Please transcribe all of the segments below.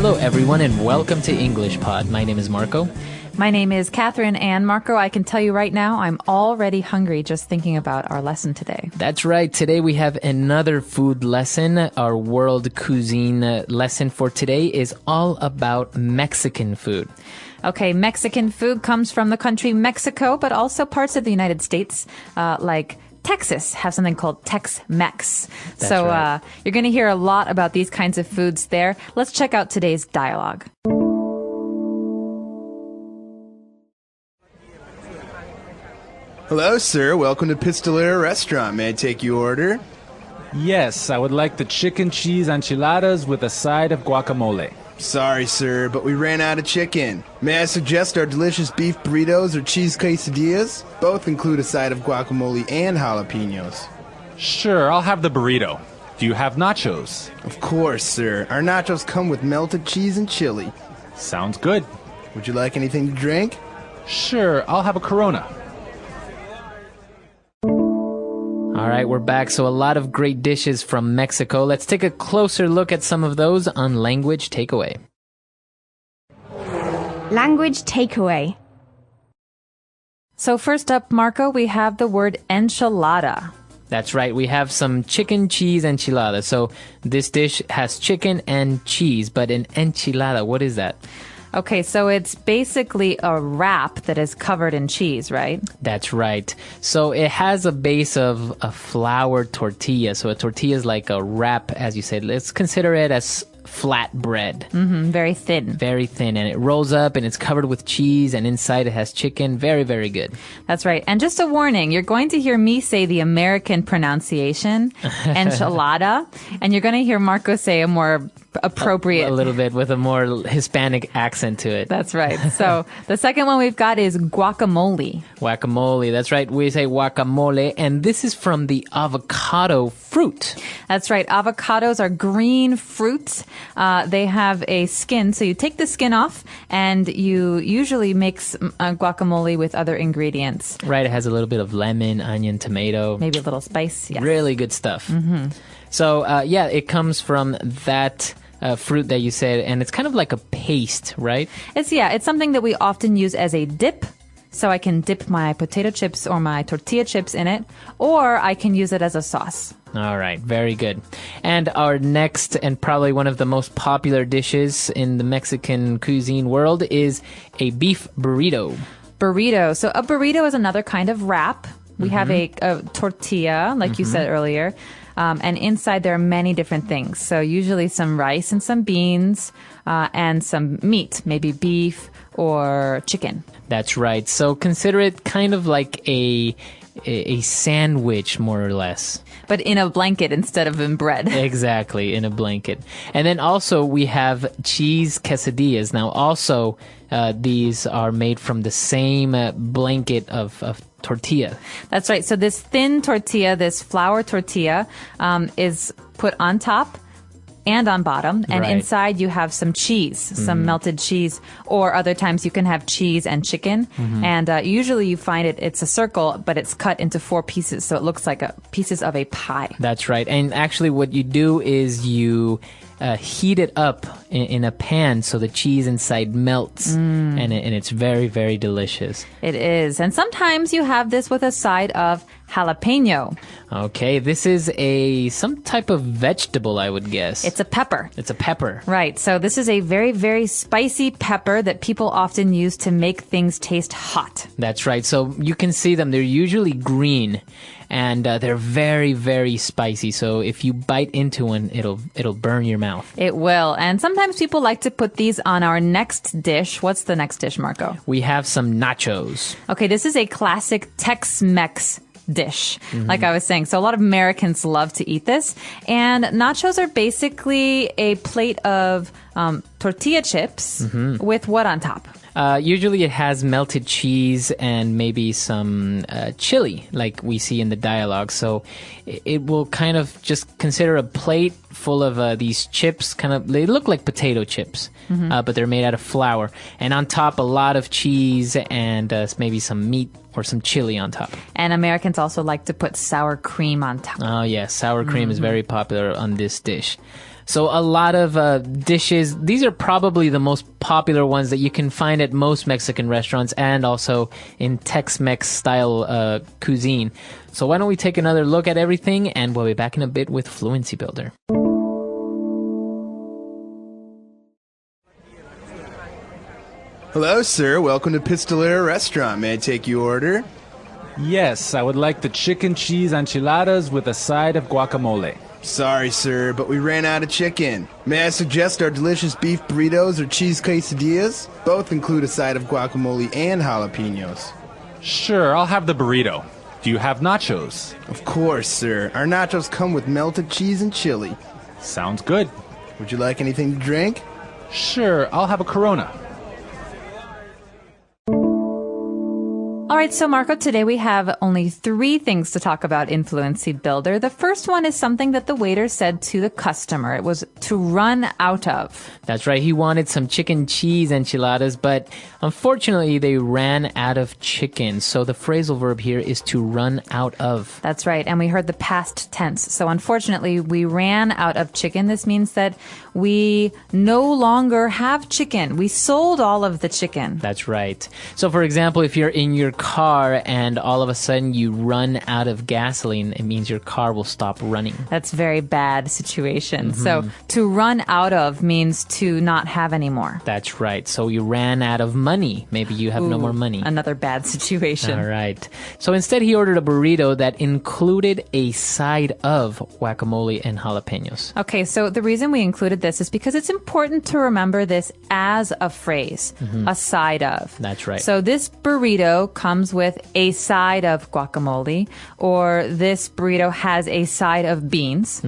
Hello, everyone, and welcome to English Pod. My name is Marco. My name is Catherine, and Marco, I can tell you right now, I'm already hungry just thinking about our lesson today. That's right. Today we have another food lesson. Our world cuisine lesson for today is all about Mexican food. Okay, Mexican food comes from the country Mexico, but also parts of the United States, like Texas have something called Tex-Mex. So right. You're going to hear a lot about these kinds of foods there. Let's check out today's dialogue. Hello, sir. Welcome to Pistolera Restaurant. May I take your order? Yes, I would like the chicken cheese enchiladas with a side of guacamole. Sorry, sir, but we ran out of chicken. May I suggest our delicious beef burritos or cheese quesadillas? Both include a side of guacamole and jalapenos. Sure, I'll have the burrito. Do you have nachos? Of course, sir. Our nachos come with melted cheese and chili. Sounds good. Would you like anything to drink? Sure, I'll have a Corona. All right, we're back. So a lot of great dishes from Mexico. Let's take a closer look at some of those on Language Takeaway. Language takeaway. So first up, Marco, we have the word enchilada. That's right. We have some chicken cheese enchilada. So this dish has chicken and cheese, but an enchilada, what is that? Okay, so it's basically a wrap that is covered in cheese, right? That's right. So it has a base of a flour tortilla. So a tortilla is like a wrap, as you said. Let's consider it as flat bread. Very thin. Very thin. And it rolls up and it's covered with cheese and inside it has chicken. Very, very good. That's right. And just a warning, you're going to hear me say the American pronunciation, enchilada, and you're going to hear Marco say a more appropriate. A little bit with a more Hispanic accent to it. That's right. So the second one we've got is guacamole. Guacamole. That's right. We say guacamole. And this is from the avocado fruit. That's right. Avocados are green fruits. They have a skin. So you take the skin off and you usually mix guacamole with other ingredients. Right. It has a little bit of lemon, onion, tomato. Maybe a little spice. Yes. Really good stuff. So, it comes from that fruit that you said, and it's kind of like a paste, right? It's something that we often use as a dip. So I can dip my potato chips or my tortilla chips in it, or I can use it as a sauce. All right, very good. And our next and probably one of the most popular dishes in the Mexican cuisine world is a beef burrito. Burrito. So a burrito is another kind of wrap. We have a tortilla, like you said earlier. And inside there are many different things. So usually some rice and some beans and some meat, maybe beef or chicken. That's right. So consider it kind of like a sandwich, more or less. But in a blanket instead of in bread. Exactly, in a blanket. And then also we have cheese quesadillas. Now also these are made from the same blanket of tortilla. That's right. So this thin tortilla, this flour tortilla, is put on top and on bottom. And inside you have some cheese, some melted cheese. Or other times you can have cheese and chicken. And usually you find it's a circle, but it's cut into 4 pieces. So it looks like pieces of a pie. That's right. And actually what you do is you heat it up in a pan so the cheese inside melts. And it's very, very delicious. It is. And sometimes you have this with a side of jalapeno. Okay, this is some type of vegetable, I would guess. It's a pepper. It's a pepper. Right. So this is a very, very spicy pepper that people often use to make things taste hot. That's right. So you can see them. They're usually green. And they're very, very spicy. So if you bite into one, it'll burn your mouth. It will. And sometimes people like to put these on our next dish. What's the next dish, Marco? We have some nachos. Okay, this is a classic Tex-Mex dish, like I was saying. So a lot of Americans love to eat this. And nachos are basically a plate of tortilla chips with what on top? Usually it has melted cheese and maybe some chili, like we see in the dialogue. So it will kind of just consider a plate full of these chips. They look like potato chips, but they're made out of flour. And on top, a lot of cheese and maybe some meat or some chili on top. And Americans also like to put sour cream on top. Oh, yeah. Sour cream is very popular on this dish. So a lot of dishes, these are probably the most popular ones that you can find at most Mexican restaurants and also in Tex-Mex style cuisine. So why don't we take another look at everything, and we'll be back in a bit with Fluency Builder. Hello, sir. Welcome to Pistolera Restaurant. May I take your order? Yes, I would like the chicken cheese enchiladas with a side of guacamole. Sorry, sir, but we ran out of chicken. May I suggest our delicious beef burritos or cheese quesadillas? Both include a side of guacamole and jalapenos. Sure, I'll have the burrito. Do you have nachos? Of course, sir. Our nachos come with melted cheese and chili. Sounds good. Would you like anything to drink? Sure, I'll have a Corona. All right, so Marco, today we have only 3 things to talk about in Fluency Builder. The first one is something that the waiter said to the customer. It was to run out of. That's right. He wanted some chicken cheese enchiladas, but unfortunately they ran out of chicken. So the phrasal verb here is to run out of. That's right. And we heard the past tense. So unfortunately, we ran out of chicken. This means that we no longer have chicken. We sold all of the chicken. That's right. So for example, if you're in your car and all of a sudden you run out of gasoline, it means your car will stop running. That's a very bad situation. So to run out of means to not have any more. That's right. So you ran out of money. Maybe you have no more money. Another bad situation. All right. So instead he ordered a burrito that included a side of guacamole and jalapenos. Okay, so the reason we included this is because it's important to remember this as a phrase, a side of. That's right. So this burrito comes with a side of guacamole, or this burrito has a side of beans.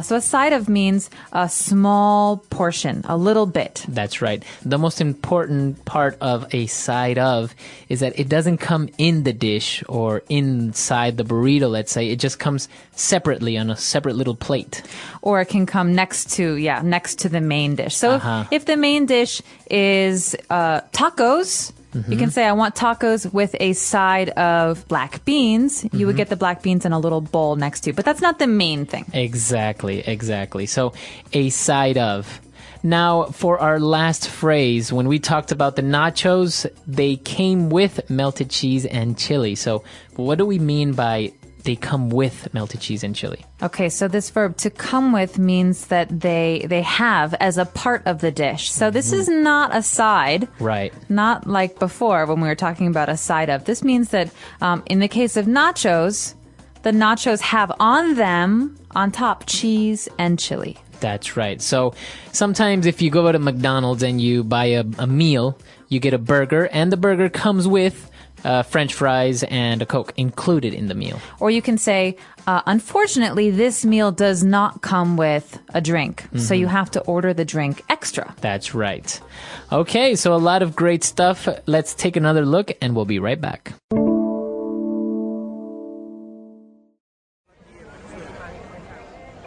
So a side of means a small portion, a little bit. That's right. The most important part of a side of is that it doesn't come in the dish or inside the burrito, let's say. It just comes separately on a separate little plate. Or it can come next to the main dish. So if the main dish is tacos, you can say, I want tacos with a side of black beans. You would get the black beans in a little bowl next to you. But that's not the main thing. Exactly. So a side of. Now, for our last phrase, when we talked about the nachos, they came with melted cheese and chili. So what do we mean by they come with melted cheese and chili? Okay, so this verb to come with means that they have as a part of the dish. So this is not a side. Right. Not like before when we were talking about a side of. This means that in the case of nachos, the nachos have on them, on top, cheese and chili. That's right. So sometimes if you go to McDonald's and you buy a meal, you get a burger, and the burger comes with French fries and a Coke included in the meal. Or you can say, unfortunately, this meal does not come with a drink. So you have to order the drink extra. That's right. Okay, so a lot of great stuff. Let's take another look and we'll be right back.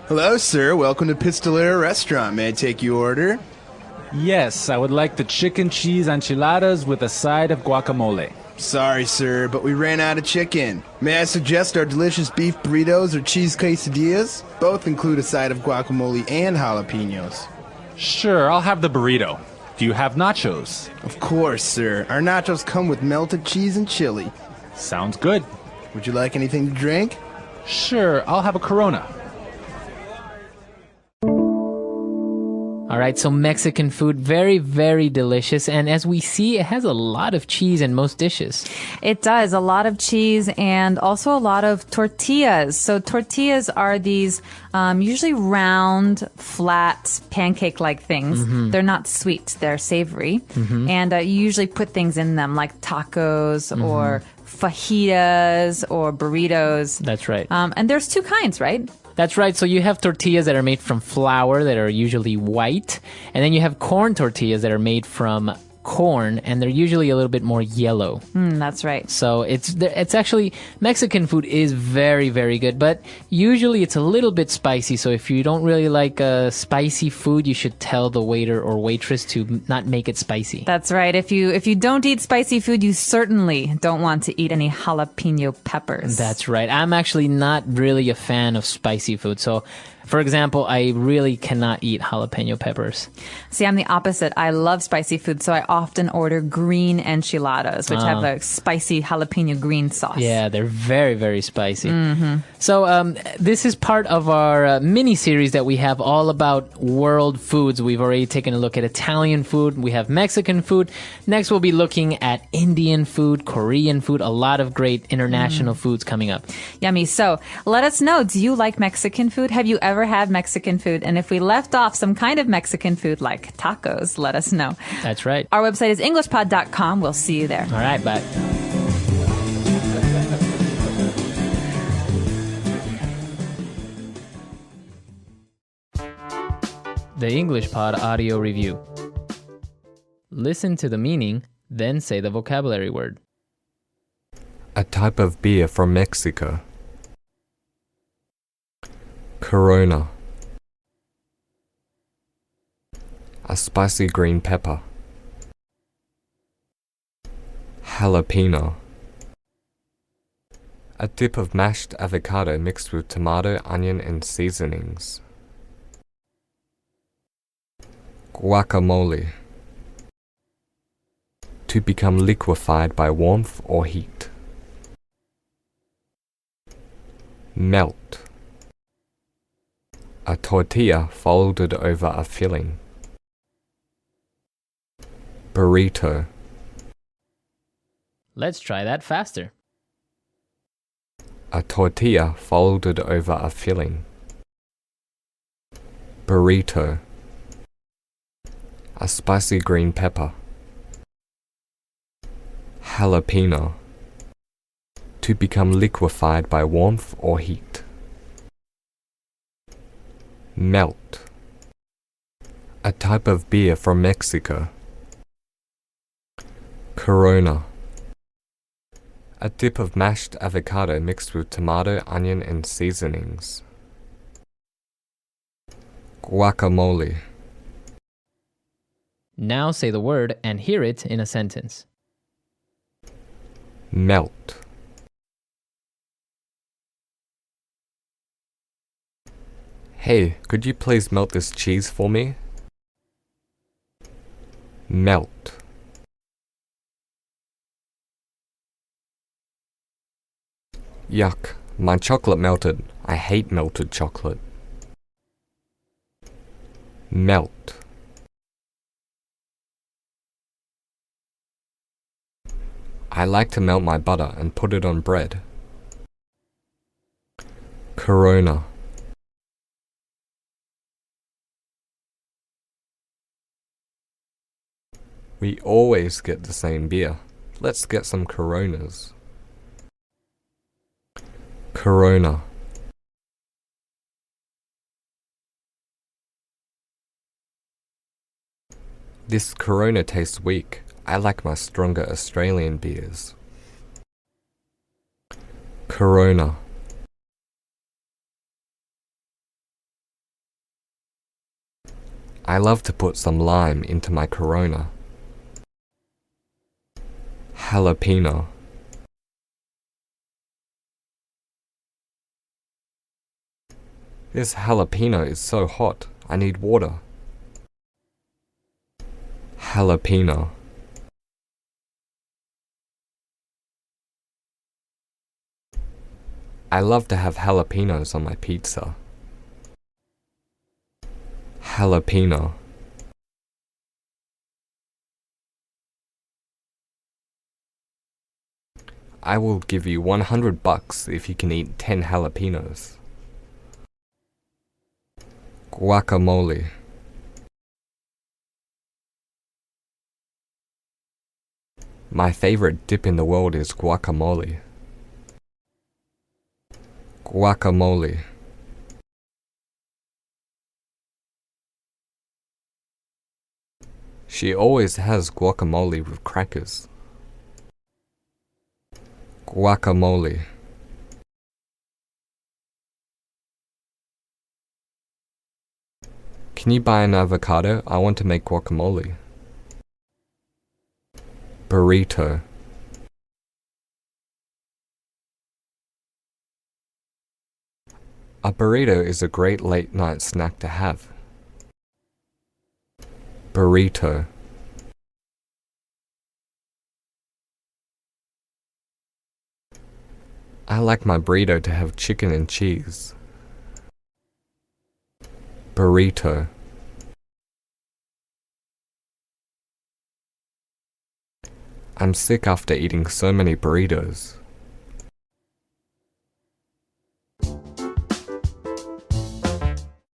Hello, sir. Welcome to Pistolera Restaurant. May I take your order? Yes, I would like the chicken cheese enchiladas with a side of guacamole. Sorry, sir, but we ran out of chicken. May I suggest our delicious beef burritos or cheese quesadillas? Both include a side of guacamole and jalapenos. Sure, I'll have the burrito. Do you have nachos? Of course, sir. Our nachos come with melted cheese and chili. Sounds good. Would you like anything to drink? Sure, I'll have a Corona. All right, so Mexican food, very, very delicious. And as we see, it has a lot of cheese in most dishes. It does. A lot of cheese and also a lot of tortillas. So tortillas are these usually round, flat, pancake-like things. They're not sweet. They're savory. And you usually put things in them like tacos or fajitas or burritos. That's right. And there's 2 kinds, right? That's right. So you have tortillas that are made from flour that are usually white. And then you have corn tortillas that are made from corn, and they're usually a little bit more yellow. That's right. So it's actually, Mexican food is very, very good, but usually it's a little bit spicy. So if you don't really like spicy food, you should tell the waiter or waitress to not make it spicy. That's right. If you don't eat spicy food, you certainly don't want to eat any jalapeno peppers. That's right. I'm actually not really a fan of spicy food. So For example, I really cannot eat jalapeno peppers. See, I'm the opposite. I love spicy food, so I often order green enchiladas, which have a spicy jalapeno green sauce. Yeah, they're very, very spicy. So this is part of our mini-series that we have all about world foods. We've already taken a look at Italian food. We have Mexican food. Next, we'll be looking at Indian food, Korean food, a lot of great international foods coming up. Yummy. So let us know, do you like Mexican food? Have you ever had Mexican food? And if we left off some kind of Mexican food like tacos, let us know. That's right. Our website is englishpod.com. We'll see you there. All right, bye. The English Pod Audio Review. Listen to the meaning, then say the vocabulary word. A type of beer from Mexico. Corona. A spicy green pepper. Jalapeno. A dip of mashed avocado mixed with tomato, onion, and seasonings. Guacamole. To become liquefied by warmth or heat. Melt. A tortilla folded over a filling. Burrito. Let's try that faster. A tortilla folded over a filling. Burrito. A spicy green pepper. Jalapeno. To become liquefied by warmth or heat. Melt. A type of beer from Mexico. Corona. A dip of mashed avocado mixed with tomato, onion, and seasonings. Guacamole. Now say the word and hear it in a sentence. Melt. Hey, could you please melt this cheese for me? Melt. Yuck, my chocolate melted. I hate melted chocolate. Melt. I like to melt my butter and put it on bread. Corona. We always get the same beer. Let's get some Coronas. Corona. This Corona tastes weak. I like my stronger Australian beers. Corona. I love to put some lime into my Corona. Jalapeno. This jalapeno is so hot, I need water. Jalapeno. I love to have jalapenos on my pizza. Jalapeno. I will give you $100 if you can eat 10 jalapenos. Guacamole. My favorite dip in the world is guacamole. Guacamole. She always has guacamole with crackers. Guacamole. Can you buy an avocado? I want to make guacamole. Burrito. A burrito is a great late night snack to have. Burrito. I like my burrito to have chicken and cheese. Burrito. I'm sick after eating so many burritos.